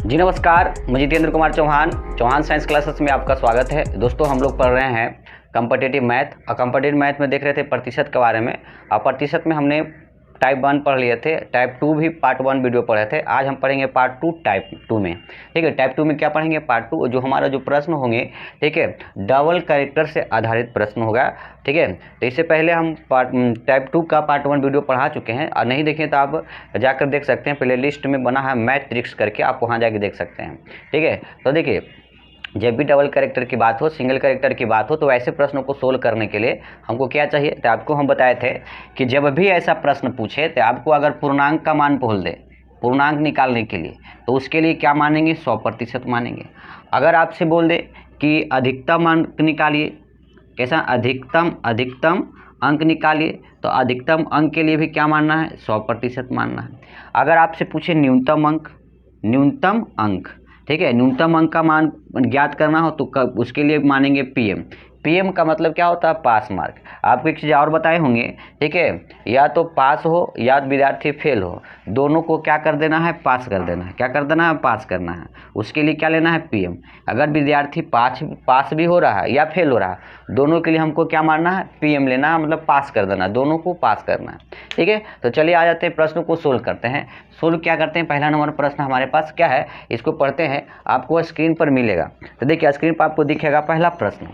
जी नमस्कार, मैं Jitendra Kumar Chauhan science classes में आपका स्वागत है। दोस्तों हम लोग पढ़ रहे हैं कम्पिटिटिव मैथ और कम्पिटिटिव मैथ में देख रहे थे प्रतिशत के बारे में। और प्रतिशत में हमने टाइप 1 पढ़ लिए थे, टाइप 2 भी पार्ट 1 वीडियो पढ़े थे। आज हम पढ़ेंगे पार्ट 2 टाइप 2 में। ठीक है, टाइप 2 में क्या पढ़ेंगे? पार्ट 2 जो हमारा जो प्रश्न होंगे, ठीक है, डबल कैरेक्टर से आधारित प्रश्न होगा। ठीक है, तो इससे पहले हम टाइप 2 का पार्ट 1 वीडियो पढ़ा चुके हैं और नहीं देखें तो आप जाकर देख सकते हैं। प्ले लिस्ट में बना है मैथ ट्रिक्स करके, आप वहाँ जाके देख सकते हैं। ठीक है, तो देखिए जब भी डबल कैरेक्टर की बात हो, सिंगल कैरेक्टर की बात हो, तो ऐसे प्रश्नों को सोल्व करने के लिए हमको क्या चाहिए? तो आपको हम बताए थे कि जब भी ऐसा प्रश्न पूछे तो आपको अगर पूर्णांक का मान बोल दे, पूर्णांक निकालने के लिए, तो उसके लिए क्या मानेंगे? 100% मानेंगे। अगर आपसे बोल दे कि अधिकतम अंक निकालिए, कैसा? अधिकतम अंक निकालिए, तो अधिकतम अंक के लिए भी क्या मानना है? 100% मानना है। अगर आपसे पूछे न्यूनतम अंक, ठीक है, न्यूनतम अंक का मान ज्ञात करना हो तो उसके लिए मानेंगे पीएम। पीएम का मतलब क्या होता है? पास मार्क। आपको एक चीज़ और बताए होंगे, ठीक है, या तो पास हो या विद्यार्थी फेल हो, दोनों को क्या कर देना है? पास कर देना है। क्या कर देना है? पास करना है। उसके लिए क्या लेना है? पीएम। अगर विद्यार्थी पास भी हो रहा है या फेल हो रहा है, दोनों के लिए हमको क्या मानना है? पीएम लेना है, मतलब पास कर देना, दोनों को पास करना है। ठीक है, तो चलिए आ जाते हैं, प्रश्न को सोल्व करते हैं। सोल्व क्या करते हैं? पहला नंबर प्रश्न हमारे पास क्या है, इसको पढ़ते हैं। आपको स्क्रीन पर मिलेगा, तो देखिए स्क्रीन पर आपको दिखेगा पहला प्रश्न।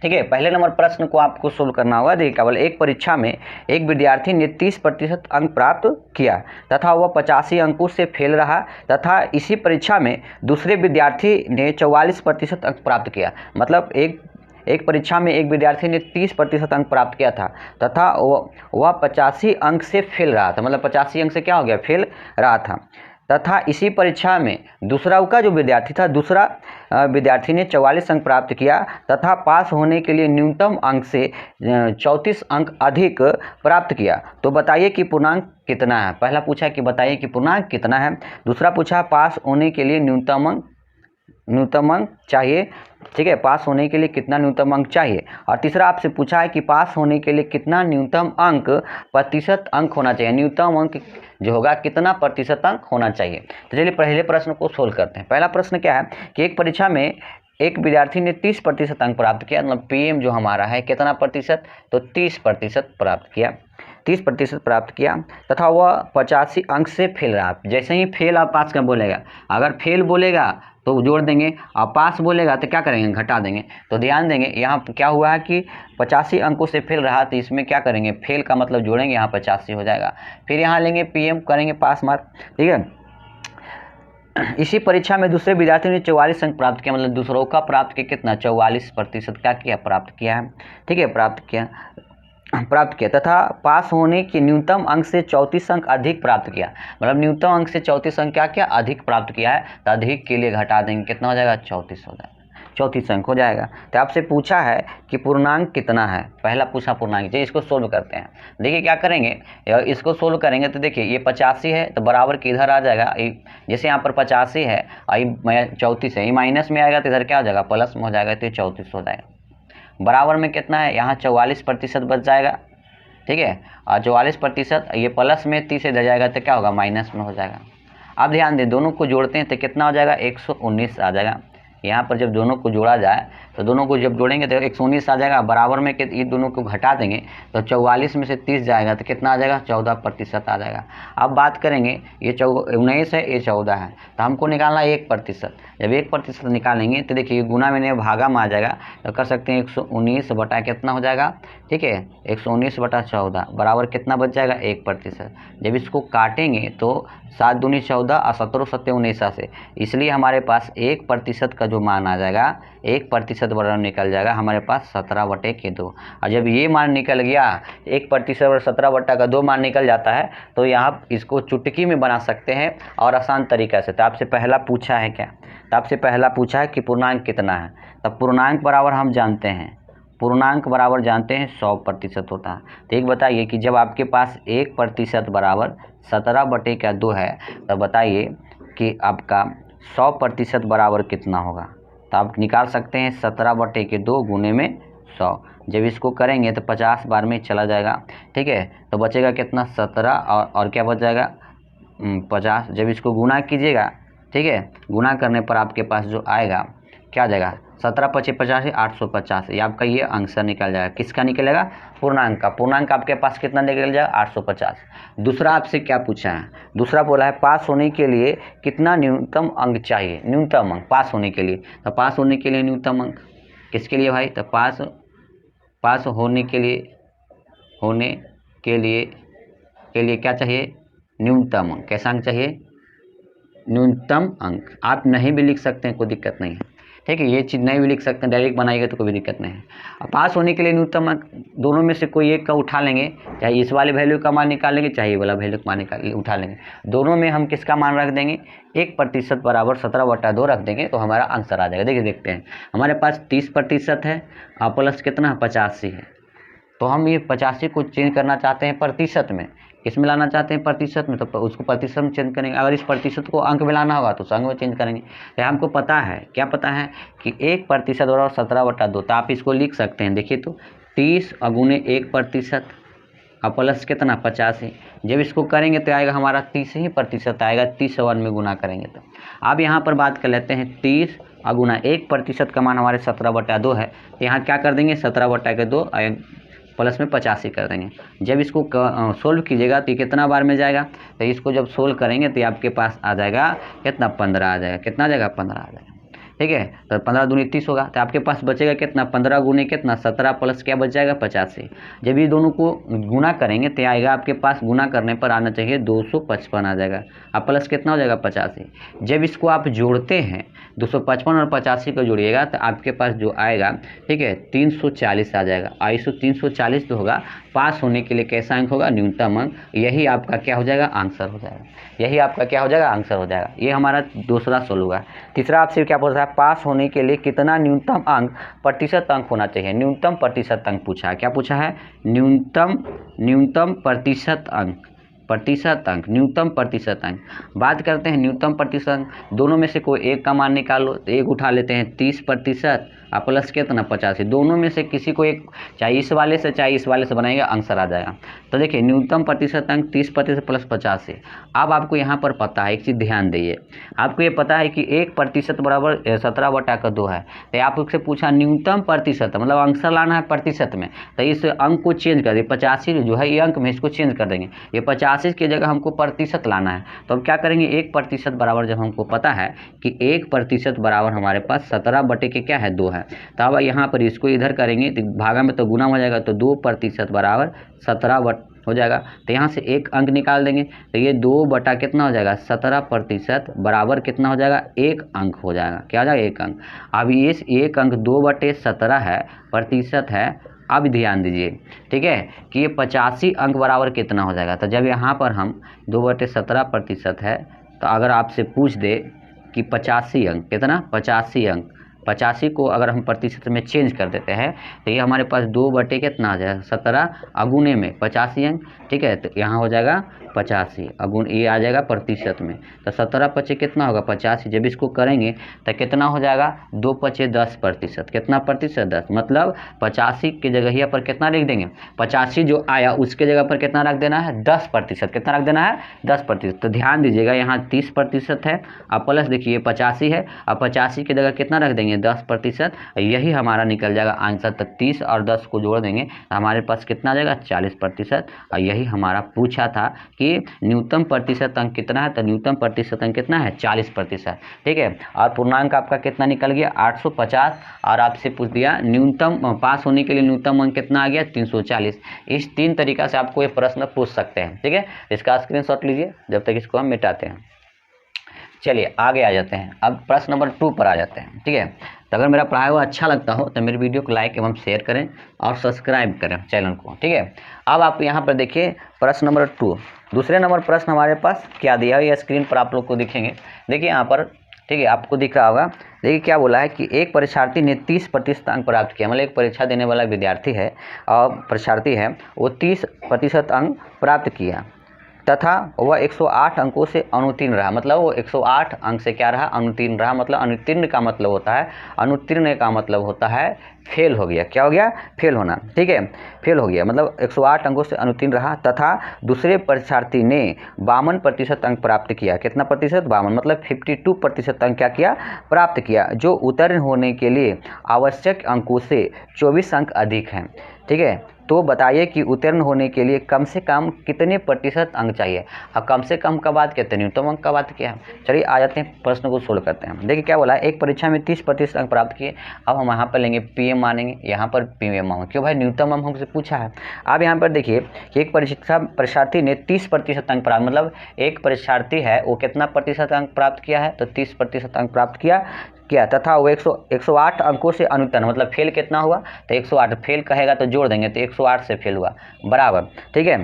ठीक है, पहले नंबर प्रश्न को आपको सोल्व करना होगा। देखिए, केवल एक परीक्षा में एक विद्यार्थी ने 30% अंक प्राप्त किया तथा वह 85 अंकों से फेल रहा, तथा इसी परीक्षा में दूसरे विद्यार्थी ने 44% अंक प्राप्त किया। मतलब एक परीक्षा में एक विद्यार्थी ने 30% अंक प्राप्त किया था तथा वह 85 अंक से फेल रहा था। मतलब 85 अंक से क्या हो गया? फेल रहा था। तथा इसी परीक्षा में दूसरा जो विद्यार्थी था, दूसरा विद्यार्थी ने 44 अंक प्राप्त किया तथा पास होने के लिए न्यूनतम अंक से 34 अंक अधिक प्राप्त किया। तो बताइए कि पूर्णांक कितना है? पहला पूछा कि बताइए कि पूर्णांक कितना है। दूसरा पूछा पास होने के लिए न्यूनतम अंक चाहिए। ठीक है, पास होने के लिए कितना न्यूनतम अंक चाहिए। और तीसरा आपसे पूछा है कि पास होने के लिए कितना न्यूनतम अंक, प्रतिशत अंक होना चाहिए। न्यूनतम अंक जो होगा कितना प्रतिशत अंक होना चाहिए। तो चलिए पहले प्रश्न को सोल्व करते हैं। पहला प्रश्न क्या है कि एक परीक्षा में एक विद्यार्थी ने 30% अंक प्राप्त किया। मतलब पीएम जो हमारा है कितना प्रतिशत? तो 30% प्राप्त किया। 30% प्राप्त किया तथा वह 85 अंक से फेल रहा। जैसे ही फेल आप पास का बोलेगा, अगर फेल बोलेगा तो जोड़ देंगे और पास बोलेगा तो क्या करेंगे? घटा देंगे। तो ध्यान देंगे, यहाँ क्या हुआ है कि 85 अंकों से फेल रहा, तो इसमें क्या करेंगे? फेल का मतलब जोड़ेंगे, यहाँ 85 हो जाएगा। फिर यहाँ लेंगे पीएम, करेंगे पास मार्क। ठीक है, इसी परीक्षा में दूसरे विद्यार्थी ने 44 अंक प्राप्त किया। मतलब दूसरों का प्राप्त किया कितना? 44% क्या किया? प्राप्त किया है। ठीक है, प्राप्त किया तथा पास होने के न्यूनतम अंक से 34 अंक अधिक प्राप्त किया। मतलब न्यूनतम अंक से 34 अंक क्या अधिक प्राप्त किया है, तो अधिक के लिए घटा देंगे, कितना हो जाएगा? 34 हो जाएगा, 34 अंक हो जाएगा। तो आपसे पूछा है कि पूर्णांक कितना है, पहला पूछा पूर्णांक। चलिए इसको सोल्व करते हैं। देखिए क्या करेंगे, इसको सोल्व करेंगे तो देखिए ये 85 है तो बराबर के इधर आ जाएगा। जैसे यहाँ पर 85 है और 34 है, ये माइनस में आएगा तो इधर क्या हो जाएगा? प्लस में हो जाएगा, तो ये 34 हो जाएगा। बराबर में कितना है? यहाँ 44% बच जाएगा। ठीक है, और 44% ये प्लस में 30 इधर जाएगा तो क्या होगा? माइनस में हो जाएगा। अब ध्यान दें, दोनों को जोड़ते हैं तो कितना हो जाएगा? 119 आ जाएगा। यहाँ पर जब दोनों को जोड़ा जाए तो दोनों को जब जोड़ेंगे तो 119 आ जाएगा। बराबर में ये दोनों को घटा देंगे तो 44 में से 30 जाएगा तो कितना आ जाएगा? 14% आ जाएगा। अब बात करेंगे, ये 19 है, ये 14 है, तो हमको निकालना है 1%। जब 1% निकालेंगे तो देखिए गुना में भागा में आ जाएगा, तो कर सकते हैं 119 बटा कितना हो जाएगा? ठीक है, 119 बटा 14 बराबर कितना बच जाएगा? 1%। जब इसको काटेंगे तो 7 दूनी 14 और 17 सत्ते 19 से, इसलिए हमारे पास 1% का जो मान आ जाएगा, 1% बराबर निकल जाएगा हमारे पास 17/2। और जब ये मान निकल गया, 1% और 17/2 मान निकल जाता है, तो यहाँ इसको चुटकी में बना सकते हैं और आसान तरीका से। तो आपसे पहला पूछा है क्या? तो आपसे पहला पूछा है कि पूर्णांक कितना है। तब पूर्णांक बराबर हम जानते हैं, पूर्णांक बराबर जानते हैं 100% होता है। तो एक बताइए कि जब आपके पास 1% बराबर 17/2 है, तब बताइए कि आपका 100% बराबर कितना होगा। तो आप निकाल सकते हैं 17/2 गुने में 100। जब इसको करेंगे तो 50 बार में चला जाएगा। ठीक है, तो बचेगा कितना? 17 और क्या बच जाएगा? 50। जब इसको गुना कीजिएगा ठीक है। गुना करने पर आपके पास जो आएगा क्या आ जाएगा, 17 × 5 = 85, 850। ये आपका ये आंसर निकल जाएगा। किसका निकलेगा, पूर्णांक का। पूर्णांक आपके पास कितना निकल जाएगा, 850। दूसरा आपसे क्या पूछा है, दूसरा बोला है पास होने के लिए कितना न्यूनतम अंक चाहिए, न्यूनतम अंक पास होने के लिए। तो पास होने के लिए न्यूनतम अंक किसके लिए भाई, तो पास होने के लिए क्या चाहिए, न्यूनतम अंक। कैसा अंक चाहिए, न्यूनतम अंक। आप नहीं भी लिख सकते हैं, कोई दिक्कत नहीं है, ठीक है। ये चीज़ नहीं भी लिख सकते हैं, डायरेक्ट बनाइएगा तो कोई भी दिक्कत नहीं है। अब पास होने के लिए न्यूनतम अंक दोनों में से कोई एक का उठा लेंगे, चाहे इस वाले वैल्यू का मान निकाल लेंगे, चाहे ये वाला वैल्यू का मान उठा लेंगे। दोनों में हम किसका मान रख देंगे, 1% बराबर 17/2 रख देंगे तो हमारा आंसर आ जाएगा। देखिए देखते हैं, हमारे पास 30% है और प्लस कितना 85 है। तो हम ये 85 को चेंज करना चाहते हैं प्रतिशत में, किस में लाना चाहते हैं, प्रतिशत में। तो उसको प्रतिशत में चेंज करेंगे। अगर इस प्रतिशत को अंक में लाना होगा तो अंक में चेंज करेंगे। तो हमको पता है, क्या पता है कि 1% बराबर 17/2। तो आप इसको लिख सकते हैं, देखिए तो 30 × 1% और प्लस कितना 85। जब इसको करेंगे तो आएगा हमारा 30 ही प्रतिशत आएगा, 30 से 1 में गुना करेंगे। तो अब यहाँ पर बात कर लेते हैं 30 × 1% का मान हमारे 17/2 है। तो यहाँ क्या कर देंगे, 17/2 प्लस में 85 कर देंगे। जब इसको सोल्व कीजिएगा तो कितना बार में जाएगा, तो इसको जब सोल्व करेंगे तो आपके पास आ जाएगा कितना, 15 आ जाएगा। कितना आ जाएगा, 15 आ जाएगा, ठीक है। तो 15 दूनी 30 होगा, तो आपके पास बचेगा कितना, 15 गुने कितना 17 प्लस क्या बच जाएगा 85। जब ये दोनों को गुना करेंगे तो आएगा आपके पास, गुना करने पर आना चाहिए 255 आ जाएगा, और प्लस कितना हो जाएगा 85। जब इसको आप जोड़ते हैं 255 और 85 को जोड़िएगा तो आपके पास जो आएगा, ठीक है, 340 आ जाएगा। 340 जो होगा पास होने के लिए कैसा अंक होगा, न्यूनतम अंक। यही आपका क्या हो जाएगा, आंसर हो जाएगा। यही आपका क्या हो जाएगा, आंसर हो जाएगा। ये हमारा दूसरा सोल्व होगा। तीसरा आपसे क्या पूछ रहा है, पास होने के लिए कितना न्यूनतम अंक प्रतिशत अंक होना चाहिए। न्यूनतम प्रतिशत अंक पूछा है। क्या पूछा है, न्यूनतम प्रतिशत अंक, न्यूनतम प्रतिशत अंक। बात करते हैं न्यूनतम प्रतिशत अंक। दोनों में से कोई एक का मान निकालो, तो एक उठा लेते हैं 30% और प्लस कितना 85। दोनों में से किसी को एक, चाहे इस वाले से चाहे इस वाले से बनाएंगे, आंसर आ जाएगा। तो देखिए न्यूनतम प्रतिशत अंक 30% प्लस 85। अब आपको यहाँ पर पता है, एक चीज़ ध्यान दीजिए, आपको ये पता है कि 1% बराबर 17/2 है। तो आपसे पूछा न्यूनतम प्रतिशत, मतलब आंसर लाना है प्रतिशत में, तो इस अंक को चेंज कर दें। 85 जो है ये अंक में, इसको चेंज कर देंगे। ये 85 की जगह हमको प्रतिशत लाना है। तो अब क्या करेंगे, 1% बराबर, जब हमको पता है कि 1% बराबर हमारे पास 17 के क्या है 2 है, तो अब यहाँ पर इसको इधर करेंगे तो भागा में तो गुना हो जाएगा, तो 2% बराबर 17 हो जाएगा। तो यहाँ से एक अंक निकाल देंगे, तो ये 2 कितना हो जाएगा, 17% बराबर कितना हो जाएगा, 1 अंक हो जाएगा। क्या हो जाएगा, 1 अंक। अब ये 1 अंक 2/17 है, प्रतिशत है। अब ध्यान दीजिए, ठीक है, कि ये 85 अंक बराबर कितना हो जाएगा। तो जब यहाँ पर हम 2/17% है, तो अगर आपसे पूछ दे कि 85 अंक कितना, 85 अंक, 85 को अगर हम प्रतिशत में चेंज कर देते हैं तो ये हमारे पास 2 कितना आ जाएगा, 17 अगुने में 85 अंक, ठीक है। तो यहाँ हो जाएगा 85 अगुण, ये आ जाएगा प्रतिशत में। तो 17 कितना होगा 85। जब इसको करेंगे तो कितना हो जाएगा, 2 10%। कितना प्रतिशत, 10। मतलब 85 की जगह पर कितना लिख देंगे, 85 जो आया उसके जगह पर कितना रख देना है, 10%। कितना रख देना है, 10%। तो ध्यान दीजिएगा, यहाँ 30% है और प्लस देखिए 85 है, और 85 की जगह कितना रख देंगे, 10%। यही हमारा निकल जाएगा आंसर। तो 30 और 10 को जोड़ देंगे तो हमारे पास कितना आ जाएगा, 40%। और यही हमारा पूछा था कि न्यूनतम प्रतिशत अंक कितना है, तो न्यूनतम प्रतिशत अंक कितना है, 40%, ठीक है। और पूर्णांक आपका कितना निकल गया, 850। और आपसे पूछ दिया न्यूनतम पास होने के लिए न्यूनतम अंक कितना आ गया, 340। इस 3 तरीका से आपको ये प्रश्न पूछ सकते हैं, ठीक है। इसका स्क्रीनशॉट लीजिए जब तक इसको हम मिटाते हैं। चलिए आगे आ जाते हैं, अब प्रश्न नंबर 2 पर आ जाते हैं, ठीक है। तो अगर मेरा पढ़ाया हुआ अच्छा लगता हो तो मेरे वीडियो को लाइक एवं शेयर करें और सब्सक्राइब करें चैनल को, ठीक है। अब आप यहाँ पर देखिए प्रश्न नंबर 2, दूसरे नंबर प्रश्न हमारे पास क्या दिया है, ये स्क्रीन पर आप लोग को दिखेंगे। देखिए यहाँ पर, ठीक है, आपको दिख रहा होगा। देखिए क्या बोला है कि एक परीक्षार्थी ने 30% अंक प्राप्त किया। मतलब एक परीक्षा देने वाला विद्यार्थी है और परीक्षार्थी है, वो 30% अंक प्राप्त किया। तथा वह 108 अंकों से अनुत्तीर्ण रहा। मतलब वो 108 अंक से क्या रहा, अनुत्तीर्ण रहा। मतलब अनुत्तीर्ण का मतलब होता है, अनुत्तीर्ण का मतलब होता है फेल हो गया। क्या हो गया, फेल होना, ठीक है, फेल हो गया। मतलब 108 अंकों से अनुत्तीर्ण रहा तथा दूसरे परीक्षार्थी ने 52% अंक प्राप्त किया। कितना प्रतिशत, 52, मतलब 52% अंक क्या किया, प्राप्त किया, जो उत्तीर्ण होने के लिए आवश्यक अंकों से 24 अंक अधिक हैं। ठीक है, तो बताइए कि उत्तीर्ण होने के लिए कम से कम कितने प्रतिशत अंक चाहिए। अब कम से कम का बात कहते हैं, न्यूनतम अंक का बात क्या है। चलिए आ जाते हैं, प्रश्न को सोल्व करते हैं। देखिए क्या बोला है, एक परीक्षा में 30% अंक प्राप्त किए। अब हम यहाँ पर लेंगे पीएम मानेंगे, यहाँ पर पीएम मानेंगे, क्यों भाई, न्यूनतम अंक हमसे पूछा है। अब यहाँ पर देखिए कि एक परीक्षार्थी ने 30% अंक प्राप्त, मतलब एक परीक्षार्थी है वो कितना प्रतिशत अंक प्राप्त किया है, तो 30% अंक प्राप्त किया तथा वो 108 अंकों से अनुत्तीर्ण, मतलब फेल कितना हुआ, तो 108, फेल कहेगा तो जोड़ देंगे, तो 108 से फेल हुआ, बराबर, ठीक है,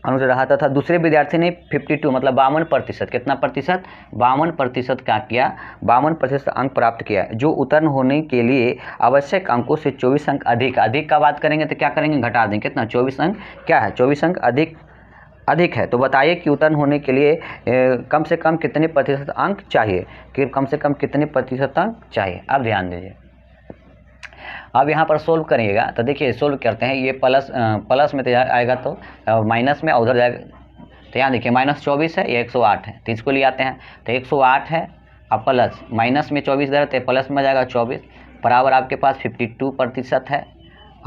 अनुत्तीर्ण रहा। तथा दूसरे विद्यार्थी ने 52, मतलब 52%, कितना प्रतिशत, 52% क्या किया, 52% अंक प्राप्त किया, जो उत्तीर्ण होने के लिए आवश्यक अंकों से 24 अंक अधिक का बात करेंगे तो क्या करेंगे, घटा देंगे, कितना, 24 अंक क्या है, 24 अंक अधिक है। तो बताइए कि उत्तीर्ण होने के लिए कम से कम कितने प्रतिशत अंक चाहिए, कि कम से कम कितने प्रतिशत अंक चाहिए। अब ध्यान दीजिए, अब यहाँ पर सोल्व करिएगा तो देखिए सोल्व करते हैं। ये प्लस में तो आएगा तो माइनस में, उधर जाएगा तो यहाँ देखिए -24 है, ये 108 है, तो इसको ले आते हैं, तो 108 है, अब प्लस माइनस में 24 इधर, तो प्लस में जाएगा 24, बराबर आपके पास 52% है,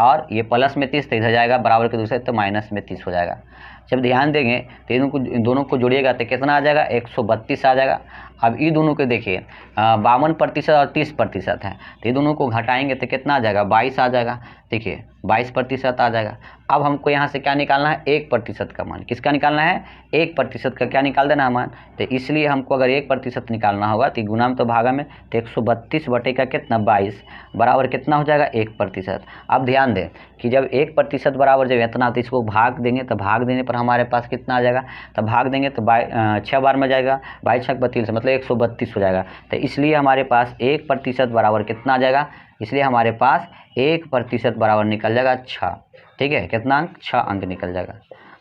और ये प्लस में 30 तो इधर जाएगा बराबर के दूसरे, तो माइनस में 30 हो जाएगा। जब ध्यान देंगे तो इन दोनों को जोड़िएगा तो कितना आ जाएगा, 132 आ जाएगा। अब ये दोनों को देखिए 52% और 30% है, तो ये दोनों को घटाएंगे तो कितना आ जाएगा, 22 आ जाएगा। देखिए 22% आ जाएगा। अब हमको यहाँ से क्या निकालना है, 1% का मान। किसका निकालना है, 1% का क्या निकाल देना है मान। तो इसलिए हमको अगर 1% निकालना होगा तो गुना में तो भागा में, तो 132 बटे का कितना, 22, बराबर कितना हो जाएगा, 1%। अब ध्यान दें कि जब 1% बराबर जब इतना, तो इसको भाग देंगे, तो भाग देने पर हमारे पास कितना आ जाएगा, तो भाग देंगे तो 6 बार में जाएगा, 22 6 32, मतलब 132 हो जाएगा। तो इसलिए हमारे पास 1% बराबर कितना आ जाएगा, इसलिए हमारे पास 1% बराबर निकल जाएगा 6। ठीक है, कितना अंक, 6 अंक निकल जाएगा।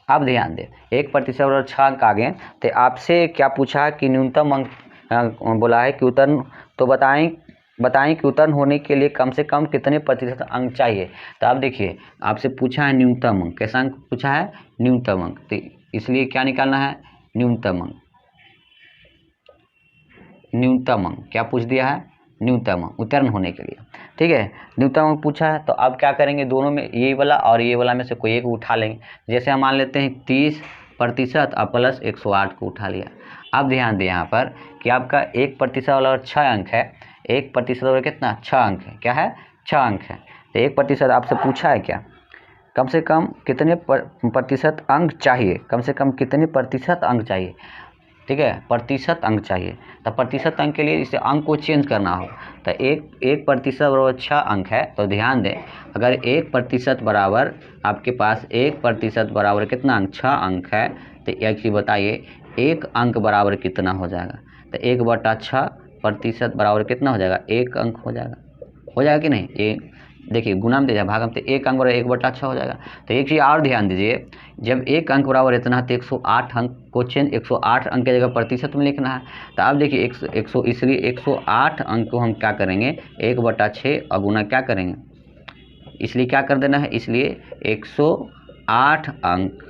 अब ध्यान दें 1% बराबर 6 अंक आ गए, तो आपसे क्या पूछा कि न्यूनतम अंक बोला है कि उत्तीर्ण, तो बताएं कि उत्तीर्ण होने के लिए कम से कम कितने प्रतिशत अंक चाहिए। तो आप देखिए आपसे पूछा है न्यूनतम अंक, कैसा अंक पूछा है, न्यूनतम अंक, तो इसलिए क्या निकालना है, न्यूनतम अंक। न्यूनतम अंक क्या पूछ दिया है, न्यूनतम अंक उत्तीर्ण होने के लिए। ठीक है, न्यूनतम अंक पूछा है, तो अब क्या करेंगे, दोनों में ये वाला और ये वाला में से कोई एक उठा लेंगे। जैसे हम मान लेते हैं 30% और प्लस 108 को उठा लिया। अब ध्यान दें यहाँ पर कि आपका 1% वाला और 6 अंक है, 1% वाला कितना, 6 अंक है, क्या है, 6 अंक है। तो 1% आपसे पूछा है क्या, कम से कम कितने प्रतिशत अंक चाहिए, कम से कम कितने प्रतिशत अंक चाहिए। ठीक है, प्रतिशत अंक चाहिए, तो प्रतिशत अंक के लिए इसे अंक को चेंज करना हो, तो 1% बराबर 6 अंक है। तो ध्यान दें अगर 1% बराबर आपके पास 1% बराबर कितना अंक, 6 अंक है, तो एक चीज़ बताइए 1 अंक बराबर कितना हो जाएगा, तो 1/6% बराबर कितना हो जाएगा, 1 अंक हो जाएगा कि नहीं। ये देखिए गुना में दे जाए भागम, तो 1 अंक बराबर 1/6 हो जाएगा। तो एक चीज़ और ध्यान दीजिए, जब 1 अंक बराबर इतना है तो 108 अंक को चेंज 108 अंक की जगह प्रतिशत में लिखना है। तो अब देखिए 100 इसलिए 108 अंक को हम क्या करेंगे, 1/6 और गुना क्या करेंगे, इसलिए क्या कर देना है, इसलिए 108 अंक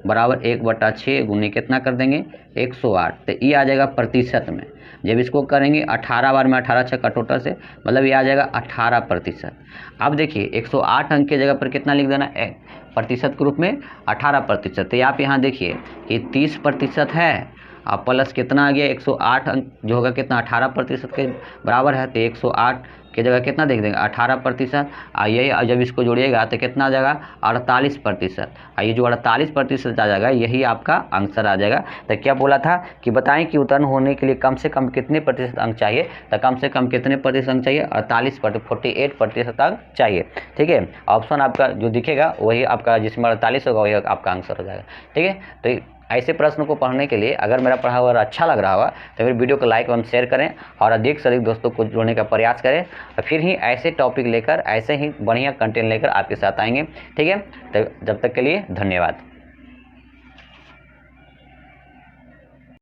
बराबर 1/6 गुने कितना कर देंगे, 108, तो ये आ जाएगा प्रतिशत में। जब इसको करेंगे 18 बार में 18 6 का टोटल से, मतलब ये आ जाएगा 18%। अब देखिए 108 अंक की जगह पर कितना लिख देना, प्रतिशत के रूप में 18%। तो आप यहाँ देखिए कि 30% है और प्लस कितना आ गया, 108 अंक जो होगा कितना, 18% के बराबर है, तो 108 की जगह कितना देख देंगे, 18%। और यही जब इसको जोड़िएगा तो कितना आ जाएगा, 48%। और ये जो 48% आ जाएगा यही आपका आंसर आ जाएगा। तो क्या बोला था कि बताएं कि उत्तीर्ण होने के लिए कम से कम कितने प्रतिशत अंक चाहिए, तो कम से कम कितने प्रतिशत अंक चाहिए, 48% अंक चाहिए। ठीक है, ऑप्शन आपका जो दिखेगा वही आपका, जिसमें 48 होगा वही आपका आंसर हो जाएगा। ठीक है, तो ऐसे प्रश्न को पढ़ने के लिए अगर मेरा पढ़ा हुआ अच्छा लग रहा होगा तो मेरे वीडियो को लाइक एवं शेयर करें और अधिक से अधिक दोस्तों को जोड़ने का प्रयास करें, और फिर ही ऐसे टॉपिक लेकर, ऐसे ही बढ़िया कंटेंट लेकर आपके साथ आएंगे। ठीक है, तो जब तक के लिए धन्यवाद।